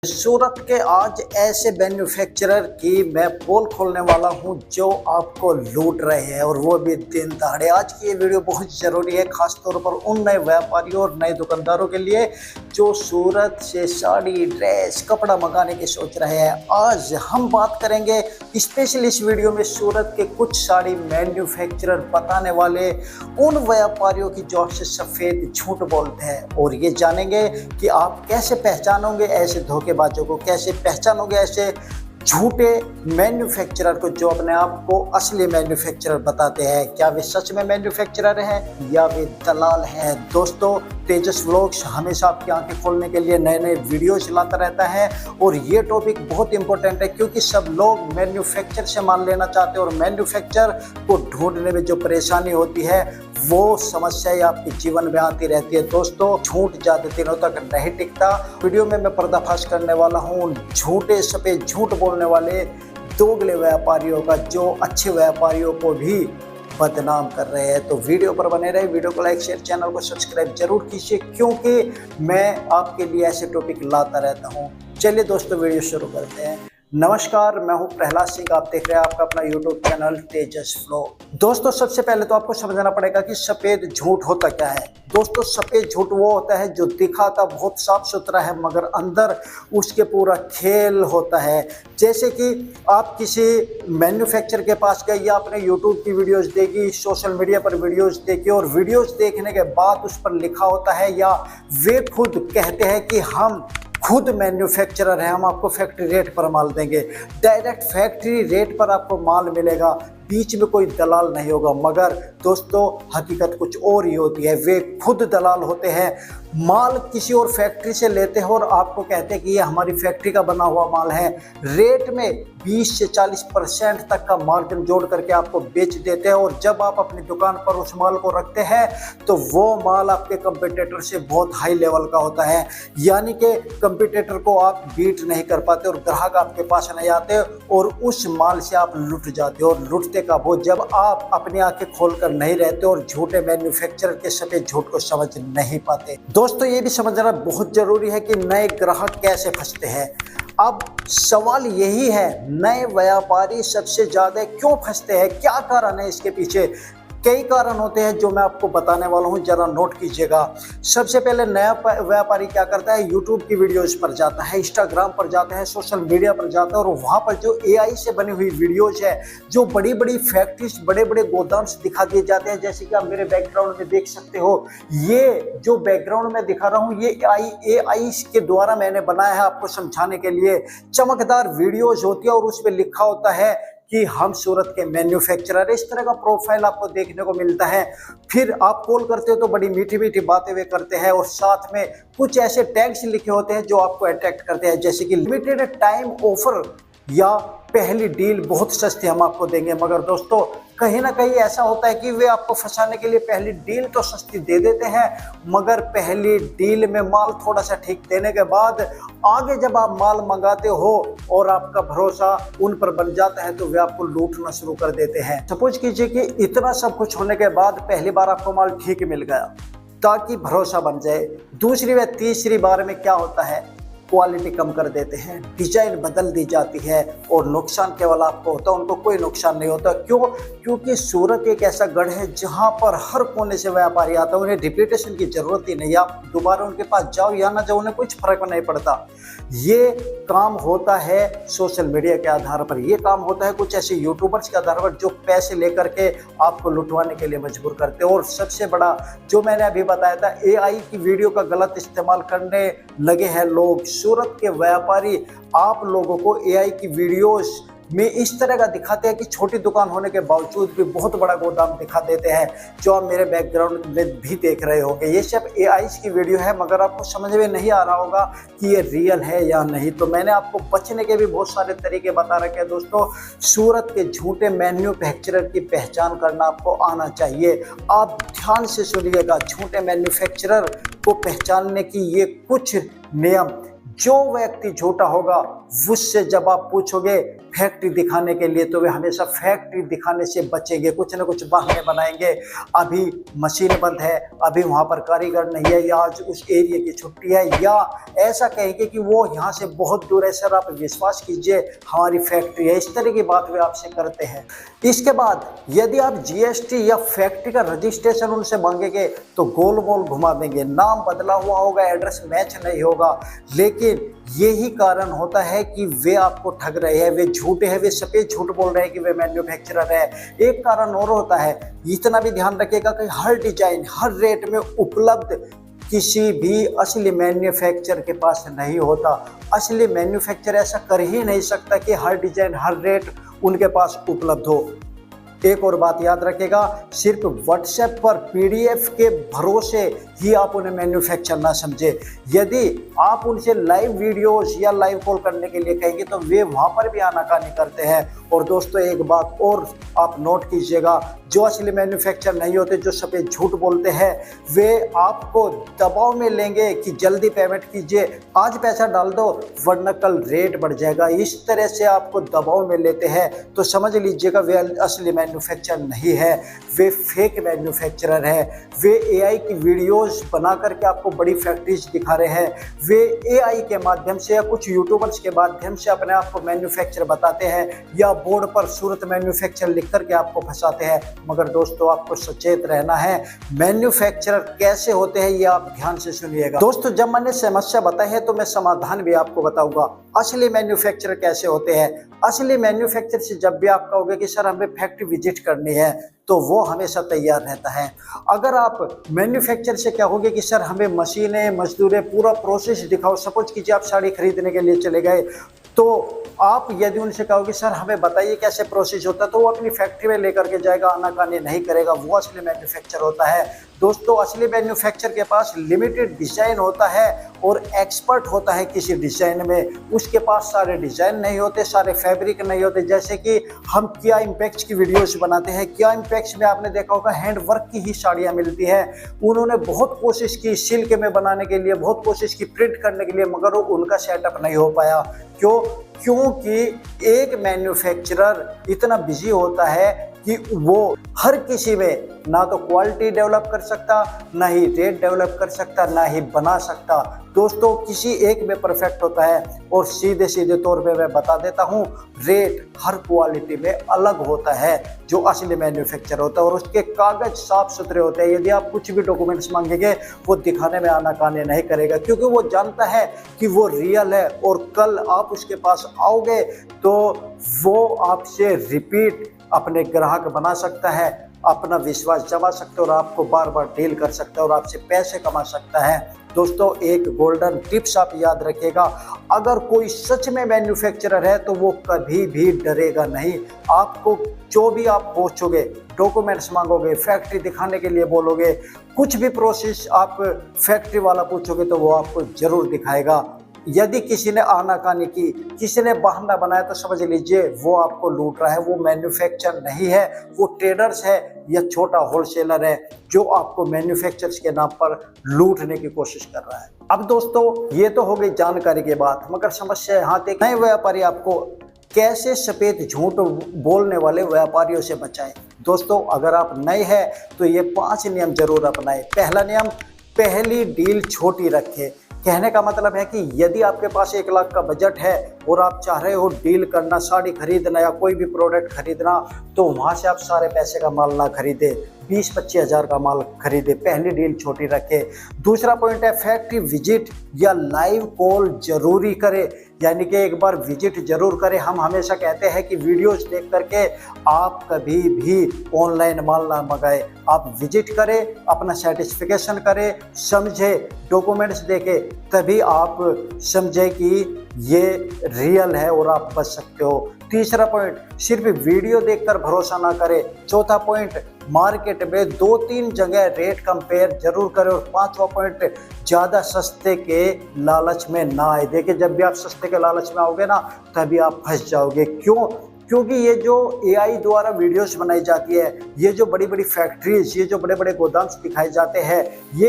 सूरत के आज ऐसे मैन्युफैक्चरर की मैं पोल खोलने वाला हूं जो आपको लूट रहे हैं और वो भी दिन दहाड़े। आज की ये वीडियो बहुत ज़रूरी है, खास तौर पर उन नए व्यापारियों और नए दुकानदारों के लिए जो सूरत से साड़ी, ड्रेस, कपड़ा मंगाने की सोच रहे हैं। आज हम बात करेंगे स्पेशल इस वीडियो में सूरत के कुछ साड़ी मैन्युफैक्चरर बताने वाले उन व्यापारियों की जो आपसे सफ़ेद झूठ बोलते हैं, और ये जानेंगे कि आप कैसे पहचानोगे ऐसे धोखेबाजों को, कैसे पहचानोगे ऐसे झूठे मैन्युफैक्चरर को जो अपने आप को असली मैन्युफैक्चरर बताते हैं। क्या वे सच में मैन्युफैक्चरर हैं या वे दलाल हैं? दोस्तों, तेजस व्लॉग्स हमेशा आपकी आंखें खोलने के लिए नए नए वीडियोज लाता रहता है और ये टॉपिक बहुत इंपॉर्टेंट है क्योंकि सब लोग मैन्युफैक्चर से माल लेना चाहते हैं और मैन्युफैक्चर को ढूंढने में जो परेशानी होती है वो समस्याएं आपके जीवन में आती रहती है। दोस्तों, झूठ ज़्यादा दिनों तक नहीं टिकता। वीडियो में मैं पर्दाफाश करने वाला हूँ झूठे सफेद झूठ बोलने वाले दोगले व्यापारियों का जो अच्छे व्यापारियों को भी बदनाम कर रहे हैं। तो वीडियो पर बने रहे, वीडियो को लाइक शेयर, चैनल को सब्सक्राइब जरूर कीजिए क्योंकि मैं आपके लिए ऐसे टॉपिक लाता रहता हूँ। चलिए दोस्तों, वीडियो शुरू करते हैं। नमस्कार, मैं हूं प्रहलाद सिंह, आप देख रहे हैं आपका अपना यूट्यूब चैनल तेजस व्लॉग। दोस्तों, सबसे पहले तो आपको समझना पड़ेगा कि सफ़ेद झूठ होता क्या है। दोस्तों, सफ़ेद झूठ वो होता है जो दिखाता बहुत साफ सुथरा है मगर अंदर उसके पूरा खेल होता है। जैसे कि आप किसी मैन्युफैक्चरर के पास गए या आपने यूट्यूब की वीडियोस देखी, सोशल मीडिया पर वीडियोस देखी और वीडियोस देखने के बाद उस पर लिखा होता है या वे खुद कहते हैं कि हम खुद मैन्युफैक्चरर हैं, हम आपको फैक्ट्री रेट पर माल देंगे। डायरेक्ट फैक्ट्री रेट पर आपको माल मिलेगा, बीच में कोई दलाल नहीं होगा। मगर दोस्तों, हकीकत कुछ और ही होती है। वे खुद दलाल होते हैं, माल किसी और फैक्ट्री से लेते हैं और आपको कहते हैं कि ये हमारी फैक्ट्री का बना हुआ माल है। रेट में 20 से 40% तक का मार्जिन जोड़ करके आपको बेच देते हैं और जब आप अपनी दुकान पर उस माल को रखते हैं तो वो माल आपके कंपटीटर से बहुत हाई लेवल का होता है, यानी कि कंपटीटर को आप बीट नहीं कर पाते और ग्राहक आपके पास नहीं आते और उस माल से आप लुट जाते हो। और लुटते कब हो? जब आप अपनी आंखें खोलकर नहीं रहते और झूठे मैन्युफैक्चरर के सफेद झूठ को समझ नहीं पाते। दोस्तों, ये भी समझना बहुत जरूरी है कि नए ग्राहक कैसे फंसते हैं। अब सवाल यही है, नए व्यापारी सबसे ज्यादा क्यों फंसते हैं? क्या कारण है इसके पीछे? कई कारण होते हैं जो मैं आपको बताने वाला हूं, जरा नोट कीजिएगा। सबसे पहले नया व्यापारी क्या करता है, यूट्यूब की वीडियोस पर जाता है, इंस्टाग्राम पर जाता है, सोशल मीडिया पर जाता है और वहां पर जो एआई से बनी हुई वीडियोस है, जो बड़ी बड़ी फैक्ट्रीज, बड़े बड़े गोदाम दिखा दिए जाते हैं। जैसे कि आप मेरे बैकग्राउंड में देख सकते हो, ये जो बैकग्राउंड में दिखा रहा हूँ ये एआई के द्वारा मैंने बनाया है आपको समझाने के लिए। चमकदार वीडियोज होती है और उस पर लिखा होता है कि हम सूरत के मैन्युफैक्चरर, इस तरह का प्रोफाइल आपको देखने को मिलता है। फिर आप कॉल करते हो तो बड़ी मीठी मीठी बातें वे करते हैं और साथ में कुछ ऐसे टैग्स लिखे होते हैं जो आपको अट्रैक्ट करते हैं, जैसे कि लिमिटेड टाइम ऑफर या पहली डील बहुत सस्ती हम आपको देंगे। मगर दोस्तों, कहीं ना कहीं ऐसा होता है कि वे आपको फंसाने के लिए पहली डील तो सस्ती दे देते हैं मगर पहली डील में माल थोड़ा सा ठीक देने के बाद आगे जब आप माल मंगाते हो और आपका भरोसा उन पर बन जाता है तो वे आपको लूटना शुरू कर देते हैं। सपोज कीजिए कि इतना सब कुछ होने के बाद पहली बार आपको माल ठीक मिल गया ताकि भरोसा बन जाए। दूसरी व तीसरी बार में क्या होता है, क्वालिटी कम कर देते हैं, डिजाइन बदल दी जाती है और नुकसान केवल आपको होता है, उनको कोई नुकसान नहीं होता। क्यों? क्योंकि सूरत एक ऐसा गढ़ है जहां पर हर कोने से व्यापारी आता है, उन्हें रिपीटेशन की जरूरत ही नहीं। आप दोबारा उनके पास जाओ या ना जाओ, उन्हें कुछ फर्क नहीं पड़ता। ये काम होता है सोशल मीडिया के आधार पर, ये काम होता है कुछ ऐसे यूट्यूबर्स के आधार पर जो पैसे लेकर के आपको लुटवाने के लिए मजबूर करते हैं। और सबसे बड़ा जो मैंने अभी बताया था, एआई की वीडियो का गलत इस्तेमाल करने लगे हैं लोग। सूरत के व्यापारी आप लोगों को एआई की वीडियोस में इस तरह का दिखाते हैं कि छोटी दुकान होने के बावजूद भी बहुत बड़ा गोदाम दिखा देते हैं, जो आप मेरे बैकग्राउंड में भी देख रहे होंगे। ये सब एआई की वीडियो है मगर आपको समझ में नहीं आ रहा होगा कि ये रियल है या नहीं। तो मैंने आपको बचने के भी बहुत सारे तरीके बता रखे हैं। दोस्तों, सूरत के झूठे मैन्युफैक्चरर की पहचान करना आपको आना चाहिए। आप ध्यान से सुनिएगा, झूठे मैन्युफैक्चरर को पहचानने की ये कुछ नियम जो व्यक्ति झूठा होगा उससे जब आप पूछोगे फैक्ट्री दिखाने के लिए तो वे हमेशा फैक्ट्री दिखाने से बचेंगे, कुछ ना कुछ बहाने बनाएंगे। अभी मशीन बंद है, अभी वहाँ पर कारीगर नहीं है, या आज उस एरिया की छुट्टी है, या ऐसा कहेंगे कि वो यहाँ से बहुत दूर है, सर आप विश्वास कीजिए हमारी फैक्ट्री है। इस तरह की बात वे आपसे करते हैं। इसके बाद यदि आप जीएसटी या फैक्ट्री का रजिस्ट्रेशन उनसे मांगेंगे तो गोल मोल घुमा देंगे, नाम बदला हुआ होगा, एड्रेस मैच नहीं होगा। लेकिन यही कारण होता है कि वे आपको ठग रहे हैं, वे झूठे हैं, वे सफेद झूठ बोल रहे हैं कि वे मैन्युफैक्चरर है। एक कारण और होता है, इतना भी ध्यान रखिएगा कि हर डिजाइन हर रेट में उपलब्ध किसी भी असली मैन्युफैक्चरर के पास नहीं होता। असली मैन्युफैक्चरर ऐसा कर ही नहीं सकता कि हर डिजाइन हर रेट उनके पास उपलब्ध हो। एक और बात याद रखिएगा, सिर्फ व्हाट्सएप पर पीडीएफ के भरोसे ही आप उन्हें मैन्युफैक्चर ना समझे। यदि आप उनसे लाइव वीडियोस या लाइव कॉल करने के लिए कहेंगे तो वे वहां पर भी आनाकानी करते हैं। और दोस्तों एक बात और आप नोट कीजिएगा, जो असली मैन्युफैक्चर नहीं होते, जो सफेद झूठ बोलते हैं, वे आपको दबाव में लेंगे कि जल्दी पेमेंट कीजिए, आज पैसा डाल दो वरना कल रेट बढ़ जाएगा। इस तरह से आपको दबाव में लेते हैं। तो समझ लीजिएगा वे असली मैन्युफैक्चर नहीं है, वे फेक मैन्युफैक्चरर है। वे एआई की वीडियोस बना करके आपको बड़ी फैक्ट्रीज दिखा रहे हैं। वे एआई के माध्यम से या कुछ यूट्यूबर्स के माध्यम से अपने आप को मैन्युफैक्चर बताते हैं, या बोर्ड पर सूरत मैन्युफैक्चर लिख करके आपको फंसाते हैं। मगर दोस्तों आपको सचेत रहना है। मैन्युफैक्चरर कैसे होते हैं ये आप ध्यान से सुनिएगा। दोस्तों जब मैंने समस्या बताई है तो मैं समाधान भी आपको बताऊंगा। असली मैन्युफैक्चरर कैसे होते हैं? असली मैन्युफैक्चरर से जब भी आप कहोगे कि सर हमें फैक्ट्री विजिट करनी है तो वो हमेशा तैयार रहता है। अगर आप मैन्युफैक्चरर से कहोगे कि सर हमें मशीनें मजदूरें पूरा प्रोसेस दिखाओ, सपोज कीजिए आप साड़ी खरीदने के लिए चले गए, तो आप यदि उनसे कहोगे सर हमें बताइए कैसे प्रोसेस होता है, तो वो अपनी फैक्ट्री में लेकर के जाएगा, आनाकानी नहीं करेगा। वो असली मैन्युफैक्चरर होता है। दोस्तों असली मैन्युफैक्चरर के पास लिमिटेड डिजाइन होता है और एक्सपर्ट होता है किसी डिजाइन में। उसके पास सारे डिजाइन नहीं होते, सारे फैब्रिक नहीं होते। जैसे कि हम किया इम्पैक्ट की वीडियोस बनाते हैं, किया इम्पैक्ट में आपने देखा होगा हैंड वर्क की ही साड़ियाँ मिलती हैं। उन्होंने बहुत कोशिश की सिल्क में बनाने के लिए, बहुत कोशिश की प्रिंट करने के लिए, मगर वो उनका सेटअप नहीं हो पाया। क्योंकि एक मैन्युफैक्चरर इतना बिजी होता है कि वो हर किसी में ना तो क्वालिटी डेवलप कर सकता, ना ही रेट डेवलप कर सकता, ना ही बना सकता। दोस्तों किसी एक में परफेक्ट होता है। और सीधे सीधे तौर पे मैं बता देता हूँ, रेट हर क्वालिटी में अलग होता है जो असली मैन्युफैक्चरर होता है, और उसके कागज साफ सुथरे होते हैं। यदि आप कुछ भी डॉक्यूमेंट्स मांगेंगे वो दिखाने में आनाकानी नहीं करेगा, क्योंकि वो जानता है कि वो रियल है। और कल आप उसके पास आओगे तो वो आपसे रिपीट अपने ग्राहक बना सकता है, अपना विश्वास जमा सकता है और आपको बार बार डील कर सकता है और आपसे पैसे कमा सकता है। दोस्तों एक गोल्डन टिप्स आप याद रखिएगा, अगर कोई सच में मैन्युफैक्चरर है तो वो कभी भी डरेगा नहीं। आपको जो भी आप पूछोगे, डॉक्यूमेंट्स मांगोगे, फैक्ट्री दिखाने के लिए बोलोगे, कुछ भी प्रोसेस आप फैक्ट्री वाला पूछोगे तो वो आपको जरूर दिखाएगा। यदि किसी ने आनाकानी की, किसी ने बहाना बनाया, तो समझ लीजिए वो आपको लूट रहा है। वो मैन्युफैक्चरर नहीं है, वो ट्रेडर्स है या छोटा होलसेलर है जो आपको मैन्युफैक्चरर्स के नाम पर लूटने की कोशिश कर रहा है। अब दोस्तों ये तो हो गई जानकारी की बात, मगर समस्या यहाँ तक नए व्यापारी आपको कैसे सफेद झूठ बोलने वाले व्यापारियों से बचाएं। दोस्तों अगर आप नए हैं तो ये 5 नियम जरूर अपनाएं। पहला नियम, पहली डील छोटी रखें। कहने का मतलब है कि यदि आपके पास 1 लाख का बजट है और आप चाह रहे हो डील करना, साड़ी खरीदना या कोई भी प्रोडक्ट खरीदना, तो वहाँ से आप सारे पैसे का माल ना खरीदे, 20-25 हज़ार का माल खरीदे। पहली डील छोटी रखे। दूसरा पॉइंट है, फैक्ट्री विजिट या लाइव कॉल जरूरी करे, यानी कि एक बार विजिट जरूर करें। हम हमेशा कहते हैं कि वीडियोस देख करके आप कभी भी ऑनलाइन माल ना मंगाए। आप विजिट करें, अपना सेटिस्फिकेशन करें, समझे, डॉक्यूमेंट्स देखें, तभी आप समझे कि ये रियल है और आप बच सकते हो। तीसरा पॉइंट, सिर्फ वीडियो देखकर भरोसा ना करें। चौथा पॉइंट, मार्केट में 2-3 जगह रेट कंपेयर जरूर करें। और 5वां पॉइंट, ज़्यादा सस्ते के लालच में ना आए। देखिए जब भी आप सस्ते के लालच में आओगे ना, तभी आप फंस जाओगे। क्यों? क्योंकि ये जो एआई द्वारा वीडियोस बनाई जाती है, ये जो बड़ी बड़ी फैक्ट्रीज, ये जो बड़े बड़े गोदाम दिखाए जाते हैं, ये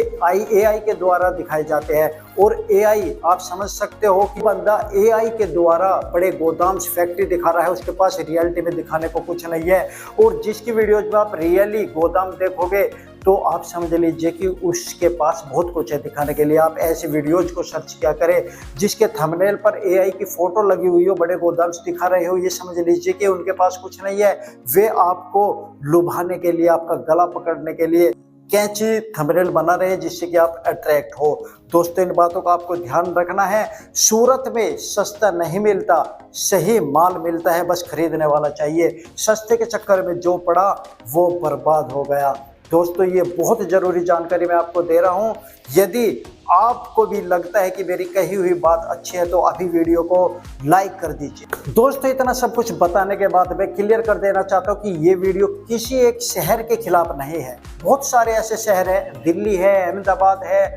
एआई के द्वारा दिखाए जाते हैं। और एआई, आप समझ सकते हो कि बंदा एआई के द्वारा बड़े गोदाम फैक्ट्री दिखा रहा है, उसके पास रियलिटी में दिखाने को कुछ नहीं है। और जिसकी वीडियोज में आप रियली गोदाम देखोगे तो आप समझ लीजिए कि उसके पास बहुत कुछ है दिखाने के लिए। आप ऐसे वीडियोज को सर्च किया करें जिसके थंबनेल पर एआई की फोटो लगी हुई हो, बड़े गोदाम दिखा रहे हो, ये समझ लीजिए कि उनके पास कुछ नहीं है। वे आपको लुभाने के लिए, आपका गला पकड़ने के लिए कैंची थंबनेल बना रहे हैं जिससे कि आप अट्रैक्ट हो। दोस्तों, इन बातों का आपको ध्यान रखना है। सूरत में सस्ता नहीं मिलता, सही माल मिलता है, बस खरीदने वाला चाहिए। सस्ते के चक्कर में जो पड़ा वो बर्बाद हो गया। दोस्तों, ये बहुत ज़रूरी जानकारी मैं आपको दे रहा हूँ। यदि आपको भी लगता है कि मेरी कही हुई बात अच्छी है तो अभी वीडियो को लाइक कर दीजिए। दोस्तों, इतना सब कुछ बताने के बाद मैं क्लियर कर देना चाहता हूँ कि ये वीडियो किसी एक शहर के खिलाफ नहीं है। बहुत सारे ऐसे शहर हैं, दिल्ली है, अहमदाबाद है,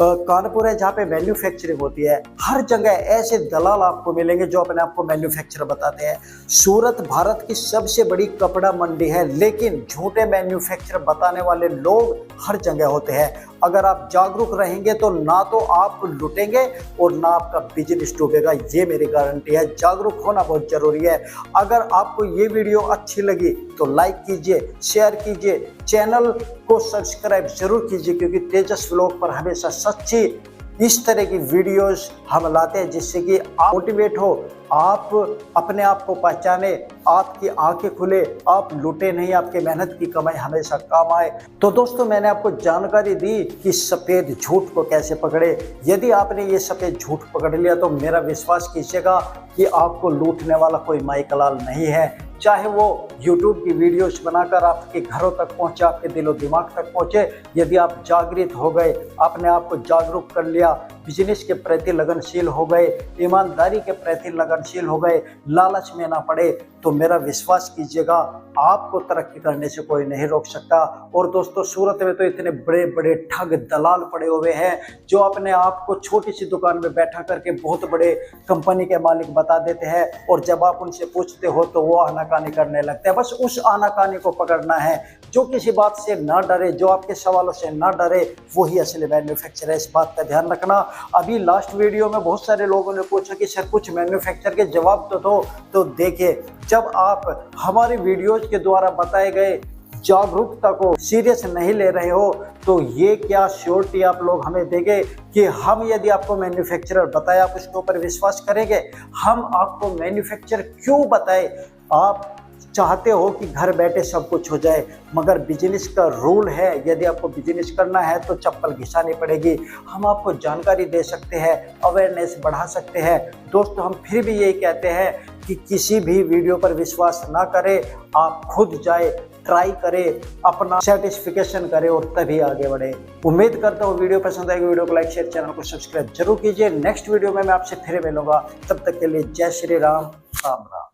कानपुर है, जहाँ पे मैन्युफैक्चरिंग होती है। हर जगह ऐसे दलाल आपको मिलेंगे जो अपने आप को मैन्युफैक्चरर बताते हैं। सूरत भारत की सबसे बड़ी कपड़ा मंडी है, लेकिन झूठे मैन्युफैक्चरर बताने वाले लोग हर जगह होते हैं। अगर आप जागरूक रहेंगे तो ना तो आप लुटेंगे और ना आपका बिजनेस डूबेगा, ये मेरी गारंटी है। जागरूक होना बहुत जरूरी है। अगर आपको ये वीडियो अच्छी लगी तो लाइक कीजिए, शेयर कीजिए, चैनल को सब्सक्राइब जरूर कीजिए, क्योंकि तेजस व्लॉग पर हमेशा सच्ची इस तरह की वीडियोस हम लाते हैं जिससे कि आप मोटिवेट हो, आप अपने आप को पहचाने, आपकी आंखें खुले, आप लुटे नहीं, आपके मेहनत की कमाई हमेशा काम आए। तो दोस्तों, मैंने आपको जानकारी दी कि सफ़ेद झूठ को कैसे पकड़े। यदि आपने ये सफ़ेद झूठ पकड़ लिया तो मेरा विश्वास कीजिएगा कि आपको लूटने वाला कोई माइकलाल नहीं है। चाहे वो YouTube की वीडियोस बनाकर आपके घरों तक पहुंचे, आपके दिलो दिमाग तक पहुंचे। यदि आप जागृत हो गए, अपने आप को जागरूक कर लिया, बिजनेस के प्रति लगनशील हो गए, ईमानदारी के प्रति लगनशील हो गए, लालच में ना पड़े, तो मेरा विश्वास कीजिएगा आपको तरक्की करने से कोई नहीं रोक सकता। और दोस्तों, सूरत में तो इतने बड़े बड़े ठग दलाल पड़े हुए हैं जो अपने आप को छोटी सी दुकान में बैठा करके बहुत बड़े कंपनी के मालिक बता देते हैं, और जब आप उनसे पूछते हो तो वो आनाकानी करने लगते हैं। बस उस आनाकानी को पकड़ना है जो किसी बात से ना डरे, जो आपके सवालों से ना डरे, वही असली मैन्युफैक्चरर है। इस बात का ध्यान रखना। अभी लास्ट वीडियो में बहुत सारे लोगों ने पूछा कि सर कुछ मैन्युफैक्चरर के जवाब तो दो। तो देखिए, जब आप हमारी वीडियोज के द्वारा बताए गए जागरूकता को सीरियस नहीं ले रहे हो तो ये क्या श्योरिटी आप लोग हमें देंगे कि हम यदि आपको मैन्युफैक्चरर बताए आप उसके ऊपर विश्वास करेंगे? हम आपको मैन्युफैक्चरर क्यों बताए? आप चाहते हो कि घर बैठे सब कुछ हो जाए, मगर बिजनेस का रूल है, यदि आपको बिजनेस करना है तो चप्पल घिसानी पड़ेगी। हम आपको जानकारी दे सकते हैं, अवेयरनेस बढ़ा सकते हैं। दोस्तों, हम फिर भी यही कहते हैं कि किसी भी वीडियो पर विश्वास ना करें, आप खुद जाए, ट्राई करें, अपना सर्टिफिकेशन करें और तभी आगे बढ़े। उम्मीद करता हूँ वीडियो पसंद आएगी। वीडियो को लाइक, शेयर, चैनल को सब्सक्राइब जरूर कीजिए। नेक्स्ट वीडियो में मैं आपसे फिर मिलूंगा, तब तक के लिए जय श्री राम, राम राम।